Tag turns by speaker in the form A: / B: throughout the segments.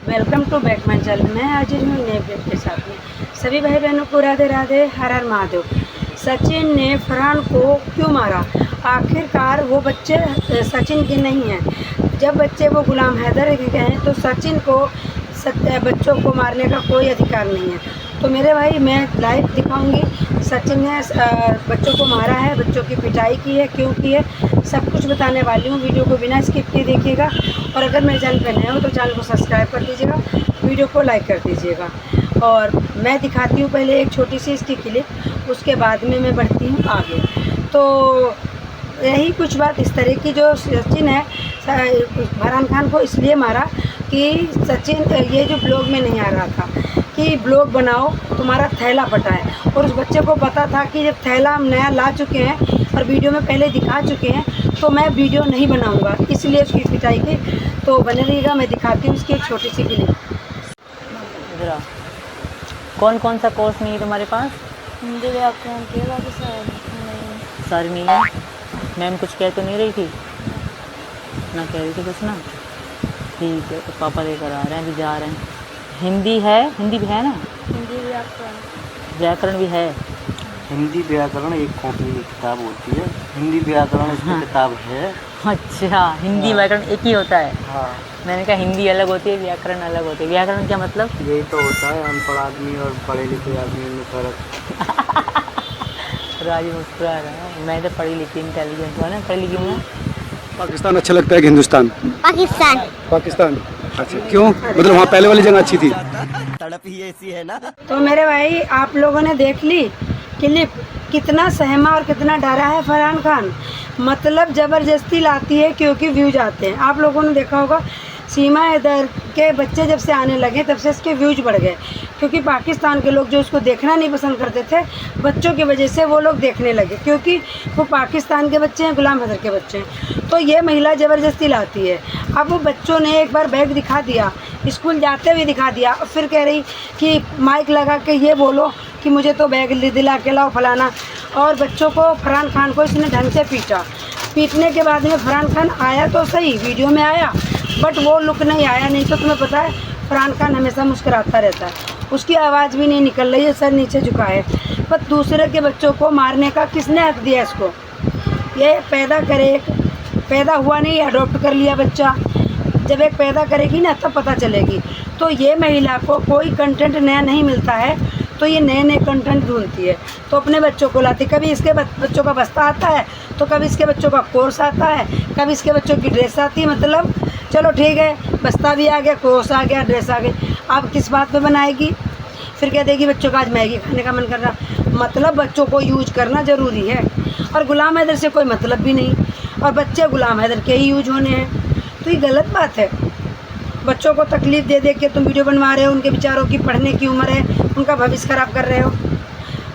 A: Welcome to back my channel. मैं आज हूँ नए वीडियो के साथ में। सभी भाई बहनों को राधे राधे, हर हर महादेव। सचिन ने फरहान को क्यों मारा? आखिरकार वो बच्चे सचिन के नहीं हैं। जब बच्चे वो गुलाम हैदर के हैं तो सचिन को बच्चों को मारने का कोई अधिकार नहीं है। तो मेरे भाई मैं लाइव दिखाऊंगी सचिन ने बच्चों को मारा है, बच्चों की पिटाई की है, क्यों की है, सब कुछ बताने वाली हूँ। वीडियो को बिना स्किप किए देखिएगा और अगर मेरे चैनल पर नए हो तो चैनल को सब्सक्राइब कर दीजिएगा, वीडियो को लाइक कर दीजिएगा। और मैं दिखाती हूँ पहले एक छोटी सी इसकी क्लिप, उसके बाद में मैं बढ़ती हूँ आगे। तो यही कुछ बात इस तरह की, जो सचिन है फरहान खान को इसलिए मारा कि सचिन ये जो ब्लॉग में नहीं आ रहा था कि ब्लॉग बनाओ तुम्हारा थैला फटा है, और उस बच्चे को पता था कि जब थैला हम नया ला चुके हैं और वीडियो में पहले दिखा चुके हैं तो मैं वीडियो नहीं बनाऊंगा, इसलिए उसकी पिटाई की। तो बने रहिएगा, मैं दिखाती हूँ उसकी एक छोटी सी क्लिप।
B: कौन कौन सा कोर्स नहीं है तुम्हारे पास?
C: हिंदी व्याकरण के बाकी
B: सारी नहीं है। मैम कुछ कह तो नहीं रही थी ना? कह रही थी कुछ ना? ठीक है, तो पापा लेकर आ रहे हैं, अभी जा रहे हैं। हिंदी है, हिंदी भी है ना?
C: हिंदी व्याकरण
B: व्याकरण भी है।
D: हिंदी व्याकरण एक कॉपी की किताब होती है, हिंदी व्याकरण इसकी किताब है।
B: अच्छा, हिंदी व्याकरण एक ही होता है?
D: हाँ।
B: मैंने कहा हिंदी अलग होती है, व्याकरण अलग होती है। व्याकरण क्या मतलब?
D: यही तो होता है अनपढ़ आदमी और पढ़े लिखे आदमी में फर्क।
B: राजी मुस्कुरा रहा है। मैं तो पढ़ी लिखी इंटेलिजेंट हूँ ना, पढ़ी लिखी हूँ।
E: पाकिस्तान अच्छा लगता है कि हिंदुस्तान?
C: पाकिस्तान।
E: पाकिस्तान। अच्छा, क्यों? मतलब वहाँ पहले वाली जगह अच्छी थी?
D: तड़प ही ऐसी है ना।
A: तो मेरे भाई आप लोगों ने देख ली क्लिप, कितना सहमा और कितना डरा है फरहान खान। मतलब ज़बरदस्ती लाती है क्योंकि व्यूज आते हैं। आप लोगों ने देखा होगा सीमा हैदर के बच्चे जब से आने लगे तब से इसके व्यूज बढ़ गए, क्योंकि पाकिस्तान के लोग जो उसको देखना नहीं पसंद करते थे, बच्चों की वजह से वो लोग देखने लगे, क्योंकि वो पाकिस्तान के बच्चे हैं, गुलाम हैदर के बच्चे हैं। तो ये महिला ज़बरदस्ती लाती है। अब वो बच्चों ने एक बार बैग दिखा दिया, स्कूल जाते हुए दिखा दिया, और फिर कह रही कि माइक लगा के ये बोलो कि मुझे तो बैग दिला के लाओ फलाना। और बच्चों को, फरहान खान को इसने ढंग से पीटा। पीटने के बाद में फरहान खान आया तो सही, वीडियो में आया, बट वो लुक नहीं आया। नहीं तो तुम्हें पता है फरहान खान हमेशा मुस्कुराता रहता है, उसकी आवाज़ भी नहीं निकल रही है, सर नीचे झुका है। पर दूसरे के बच्चों को मारने का किसने हक दिया इसको? ये पैदा हुआ नहीं, अडॉप्ट कर लिया बच्चा। जब एक पैदा करेगी ना तब पता चलेगी। तो ये महिला को कोई कंटेंट नया नहीं मिलता है तो ये नए नए कंटेंट ढूंढती है, तो अपने बच्चों को लाती। कभी इसके बच्चों का बस्ता आता है, तो कभी इसके बच्चों का कोर्स आता है, कभी इसके बच्चों की ड्रेस आती है। मतलब चलो ठीक है, बस्ता भी आ गया, कोर्स आ गया, ड्रेस आ गई, अब किस बात पे बनाएगी? फिर कह देगी बच्चों का आज मैगी खाने का मन कर रहा। मतलब बच्चों को यूज करना ज़रूरी है, और गुलाम हैदर से कोई मतलब भी नहीं, और बच्चे गुलाम हैदर के ही यूज होने हैं। तो ये गलत बात है। बच्चों को तकलीफ़ दे दे के तुम वीडियो बनवा रहे हो, उनके बेचारों की पढ़ने की उम्र है, उनका भविष्य ख़राब कर रहे हो।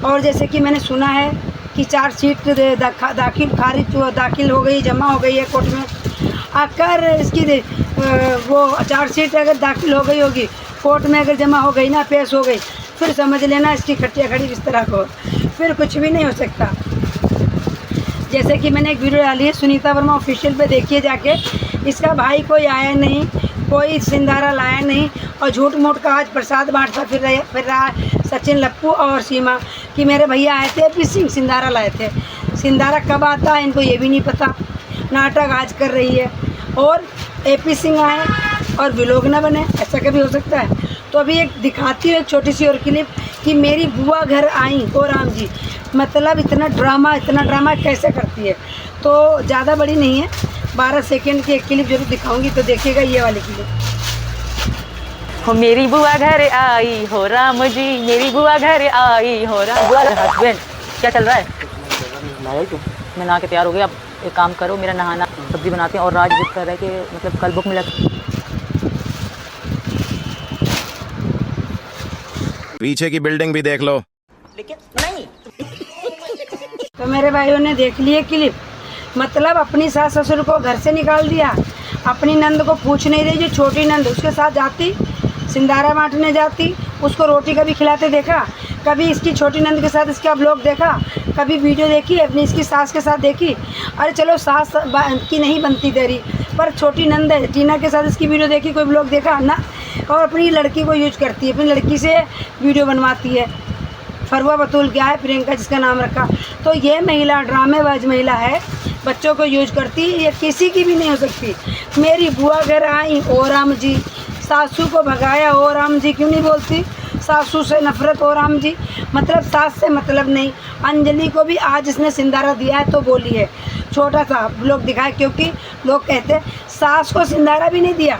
A: और जैसे कि मैंने सुना है कि चार्जशीट दाखिल हो गई, जमा हो गई है कोर्ट में। अगर इसकी वो चार्जशीट अगर दाखिल हो गई होगी कोर्ट में, अगर जमा हो गई ना, पेश हो गई, फिर समझ लेना इसकी खटिया खड़ी इस तरह को, फिर कुछ भी नहीं हो सकता। जैसे कि मैंने एक वीडियो डाली है सुनीता वर्मा ऑफिशियल पे, देखिए जाके। इसका भाई कोई आया नहीं, कोई सिंधारा लाया नहीं, और झूठ मूठ का आज प्रसाद बांटता फिर रहा सचिन, लप्पू और सीमा कि मेरे भैया आए थे एपी सिंह, सिंधारा लाए थे। सिंधारा कब आता है इनको ये भी नहीं पता। नाटक आज कर रही है, और एपी सिंह आए और व्लॉग ना बने, ऐसा कभी हो सकता है? तो अभी एक दिखाती हूँ एक छोटी सी और क्लिप कि मेरी बुआ घर आई तो राम जी। मतलब इतना ड्रामा कैसे करती है। तो ज़्यादा बड़ी नहीं है, 12 सेकेंड की एक क्लिप जरूर दिखाऊंगी, तो देखिएगा ये वाली क्लिप।
B: हो मेरी बुआ घर आई हो राम जी, मेरी बुआ घर आई हो राम। बुआ घर हस्बैंड क्या चल रहा है? मैं नहा के तैयार हो गया। अब एक काम करो, मेरा नहाना, सब्जी बनाते हैं। और राज जिद कर रहा है कि मतलब कल बुक मिला।
F: पीछे की बिल्डिंग भी देख लो।
B: लेकिन नहीं।
A: तो मेरे भाइयों ने देख लिए क्लिप। मतलब अपनी सास ससुर को घर से निकाल दिया, अपनी नंद को पूछ नहीं रही। जो छोटी नंद उसके साथ जाती, सिंधारा बांटने जाती, उसको रोटी कभी खिलाते देखा? कभी इसकी छोटी नंद के साथ इसका ब्लॉग देखा? कभी वीडियो देखी अपनी इसकी सास के साथ देखी? अरे चलो सास की नहीं बनती तेरी, पर छोटी नंद है, टीना के साथ इसकी वीडियो देखी, कोई ब्लॉग देखा ना? और अपनी लड़की को यूज करती है, अपनी लड़की से वीडियो बनवाती है। फरवा बतूल क्या है, प्रियंका जिसका नाम रखा। तो ये महिला ड्रामेबाज महिला है, बच्चों को यूज करती है, ये किसी की भी नहीं हो सकती। मेरी बुआ घर आई ओ राम जी, सासू को भगाया ओ राम जी, क्यों नहीं बोलती? सासू से नफरत ओ राम जी, मतलब सास से मतलब नहीं। अंजलि को भी आज इसने सिंदारा दिया है तो बोली है, छोटा सा लोग दिखाए, क्योंकि लोग कहते सास को सिंदारा भी नहीं दिया,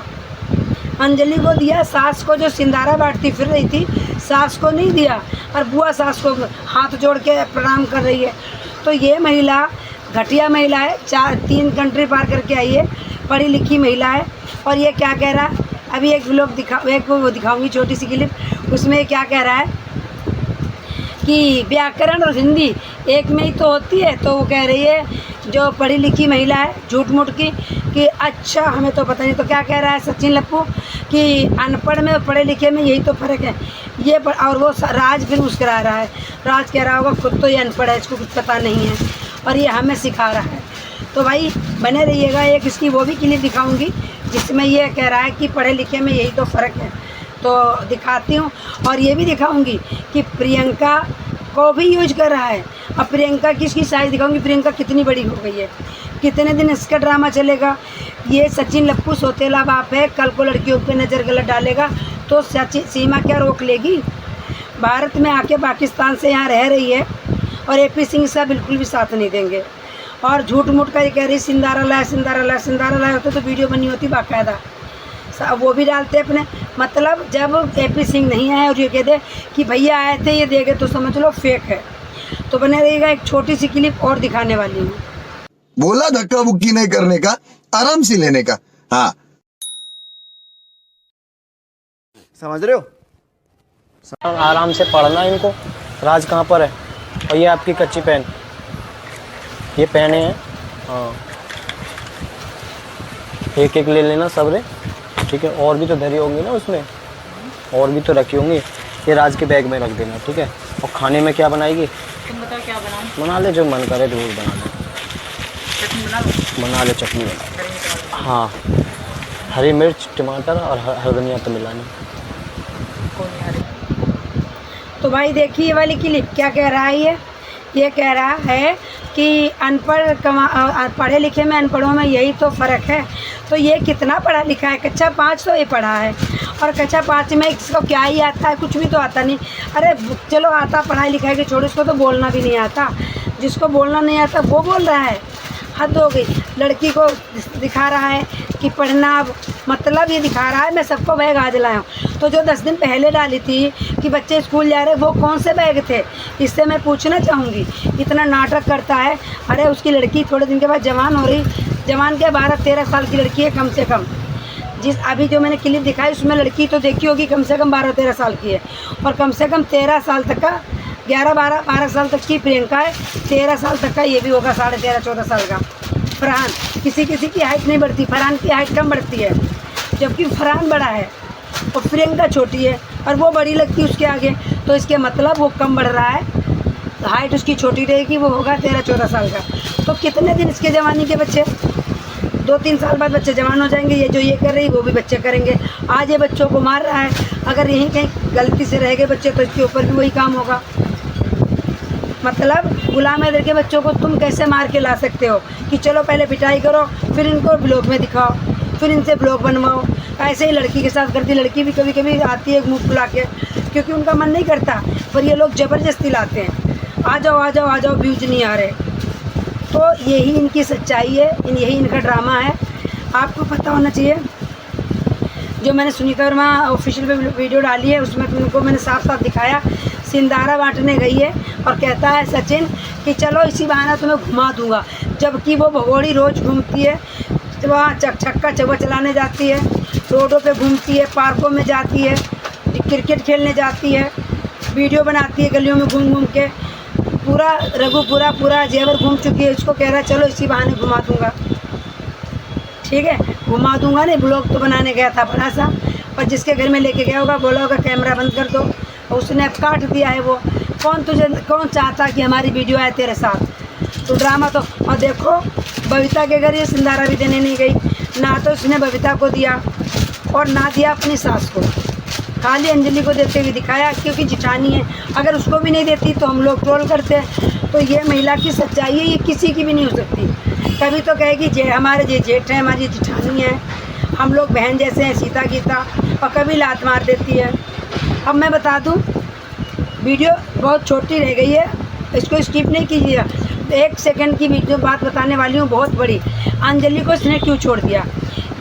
A: अंजलि को दिया। सास को जो सिंदारा बांटती फिर रही थी, सास को नहीं दिया, और बुआ सास को हाथ जोड़ के प्रणाम कर रही है। तो ये महिला घटिया महिला है, 3 कंट्री पार करके आई है, पढ़ी लिखी महिला है। और ये क्या कह रहा है, अभी एक वो दिखाऊंगी छोटी सी क्लिप, उसमें क्या कह रहा है कि व्याकरण और हिंदी एक में ही तो होती है। तो वो कह रही है जो पढ़ी लिखी महिला है झूठ मूठ की कि अच्छा हमें तो पता नहीं। तो क्या कह रहा है सचिन लप्पू कि अनपढ़ में और पढ़े लिखे में यही तो फ़र्क है। ये और वो राज फिर मुस्करा रहा है, राज कह रहा होगा खुद तो ये अनपढ़ है, इसको कुछ पता नहीं है और ये हमें सिखा रहा है। तो भाई बने रहिएगा, एक इसकी वो भी क्लिप दिखाऊंगी जिसमें ये कह रहा है कि पढ़े लिखे में यही तो फ़र्क है, तो दिखाती हूँ। और ये भी दिखाऊंगी कि प्रियंका को भी यूज कर रहा है। अब प्रियंका की इसकी साइज दिखाऊंगी, प्रियंका कितनी बड़ी हो गई है, कितने दिन इसका ड्रामा चलेगा। ये सचिन लप्पू सोतेला बाप है, कल को लड़कियों पे नज़र गलत डालेगा तो सीमा क्या रोक लेगी? भारत में आके पाकिस्तान से यहाँ रह रही है और AP सिंह से बिल्कुल भी साथ नहीं देंगे। और झूठ मूठ का ये कह रही सिंदारा लाए, सिंदारा लाए, सिंदारा लाए होते तो वीडियो बनी होती बाकायदा, वो भी डालते अपने। मतलब जब AP सिंह नहीं आए और ये कह दे कि भैया आए थे ये दे गए तो समझ लो फेक है। तो बने रहिएगा, एक छोटी सी क्लिप और दिखाने वाली हूँ।
G: बोला धक्का बुक्की नहीं करने का, आराम से लेने का। हाँ
D: समझ रहे हो? आराम से पढ़ना इनको। राज कहाँ पर है? और ये आपकी कच्ची पेन, ये पेन है। हाँ एक एक ले लेना सबरे, ठीक है। और भी तो धरी होंगी ना उसमें, और भी तो रखी होंगी। ये राज के बैग में रख देना, ठीक है। और खाने में क्या बनाएगी?
B: तुम बताओ क्या बनाऊं?
D: बना ले, जो मन करे जरूर बना ले।
B: चटनी बना लो,
D: बना ले चटनी बना। हाँ हरी मिर्च टमाटर और हर धनिया तो मिलानी।
A: तो भाई देखिए ये वाली क्लिप क्या कह रहा है। ये कह रहा है कि पढ़े लिखे में अनपढ़ों में यही तो फ़र्क है। तो ये कितना पढ़ा लिखा है? कक्षा 5 तो ये पढ़ा है, और कक्षा 5 में इसको क्या ही आता है? कुछ भी तो आता नहीं। अरे चलो आता पढ़ाई लिखाई के छोड़ो, इसको तो बोलना भी नहीं आता। जिसको बोलना नहीं आता वो बोल रहा है, हद हो गई। लड़की को दिखा रहा है कि पढ़ना, मतलब ये दिखा रहा है मैं सबको बैग आज लाया हूँ। तो जो 10 दिन पहले डाली थी कि बच्चे स्कूल जा रहे, वो कौन से बैग थे? इससे मैं पूछना चाहूँगी। इतना नाटक करता है। अरे उसकी लड़की थोड़े दिन के बाद जवान हो रही, जवान के 12-13 साल की लड़की है कम से कम। जिस अभी जो मैंने क्लिप दिखाई उसमें लड़की तो देखी होगी कम से कम 12-13 साल की है, और कम से कम 13 साल तक का, 11-12 साल तक की प्रियंका है, 13 साल तक का ये भी होगा, 13.5-14 साल का फरहान। किसी किसी की हाइट नहीं बढ़ती, फरहान की हाइट कम बढ़ती है, जबकि फरहान बड़ा है और प्रियंका छोटी है, और वो बड़ी लगती है उसके आगे। तो इसके मतलब वो कम बढ़ रहा है, हाइट उसकी छोटी रहेगी, वो होगा 13-14 साल का। तो कितने दिन इसके जवानी के बच्चे? 2-3 साल बाद बच्चे जवान हो जाएंगे। ये जो ये कर रही वो भी बच्चे करेंगे। आज ये बच्चों को मार रहा है, अगर यहीं कहीं गलती से रह गए बच्चे तो इसके ऊपर भी वही काम होगा। मतलब गुलाम हैदर के बच्चों को तुम कैसे मार के ला सकते हो कि चलो पहले पिटाई करो, फिर इनको ब्लॉग में दिखाओ, फिर इनसे ब्लॉग बनवाओ। ऐसे ही लड़की के साथ करती, लड़की भी कभी कभी आती है मुँह फुला के, क्योंकि उनका मन नहीं करता, पर ये लोग ज़बरदस्ती लाते हैं, आ जाओ आ जाओ आ जाओ, व्यूज नहीं आ रहे। तो यही इनकी सच्चाई है, यही इनका ड्रामा है। आपको पता होना चाहिए। जो मैंने सुनीता वर्मा ऑफिशियल पे वीडियो डाली है उसमें तुमको मैंने साफ साफ दिखाया, सिंदारा बांटने गई है और कहता है सचिन कि चलो इसी बहाना तुम्हें घुमा दूंगा, जबकि वो भगोड़ी रोज़ घूमती है, वहाँ छक्का चौवा चलाने जाती है, रोडों पे घूमती है, पार्कों में जाती है, क्रिकेट खेलने जाती है, वीडियो बनाती है गलियों में घूम घूम के। पूरा रघुपुरा पूरा जेवर घूम चुकी है। इसको कह रहा है चलो इसी बहाने घुमा दूंगा। ठीक है, घुमा दूंगा नहीं, ब्लॉग तो बनाने गया था बड़ा सा, और जिसके घर में लेके गया होगा बोला होगा कैमरा बंद कर दो, और उसने अब काट दिया है। वो कौन चाहता कि हमारी वीडियो आए तेरे साथ? तो ड्रामा तो। और देखो बबीता के घर ये सिंदारा भी देने नहीं गई, ना तो उसने बबीता को दिया, और ना दिया अपनी सास को, खाली अंजलि को देते हुए दिखाया क्योंकि जिठानी है। अगर उसको भी नहीं देती तो हम लोग ट्रोल करते हैं। तो ये महिला की सच्चाई है, ये किसी की भी नहीं हो सकती। कभी तो कहेगी जे हमारे जे जेठ है, हमारी जिठानी है, हम लोग बहन जैसे हैं, सीता गीता, और कभी लात मार देती है। अब मैं बता दूं, वीडियो बहुत छोटी रह गई है, इसको स्किप नहीं कीजिएगा। 1 सेकंड की वीडियो बात बताने वाली हूँ, बहुत बड़ी। अंजलि को इसने क्यों छोड़ दिया?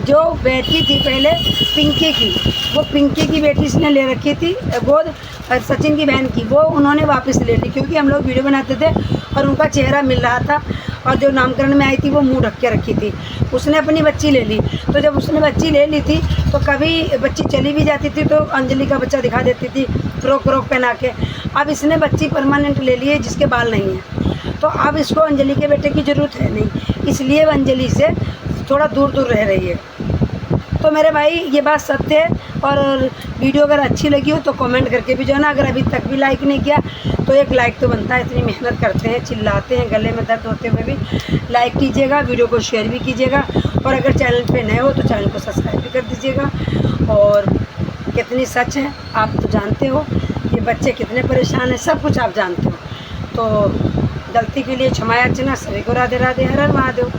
A: जो बेटी थी पहले पिंकी की, वो पिंकी की बेटी इसने ले रखी थी गोद, सचिन की बहन की, वो उन्होंने वापस ले ली क्योंकि हम लोग वीडियो बनाते थे और उनका चेहरा मिल रहा था। और जो नामकरण में आई थी वो मुंह ढक के रखी थी। उसने अपनी बच्ची ले ली। तो जब उसने बच्ची ले ली थी तो कभी बच्ची चली भी जाती थी तो अंजलि का बच्चा दिखा देती थी फ्रॉक पहना के। अब इसने बच्ची परमानेंट ले ली है जिसके बाल नहीं है, तो अब इसको अंजलि के बेटे की ज़रूरत है नहीं, इसलिए वो अंजलि से थोड़ा दूर दूर रह रही है। तो मेरे भाई ये बात सत्य है। और वीडियो अगर अच्छी लगी हो तो कमेंट करके भी जाना। अगर अभी तक भी लाइक नहीं किया तो एक लाइक तो बनता है, इतनी मेहनत करते हैं, चिल्लाते हैं, गले में दर्द होते हुए भी लाइक कीजिएगा, वीडियो को शेयर भी कीजिएगा। और अगर चैनल पे नए हो तो चैनल को सब्सक्राइब भी कर दीजिएगा। और कितनी सच है आप तो जानते हो, ये बच्चे कितने परेशान हैं, सब कुछ आप जानते हो। तो गलती के लिए क्षमा याचना, सभी को राधे राधे, हर हर महादेव।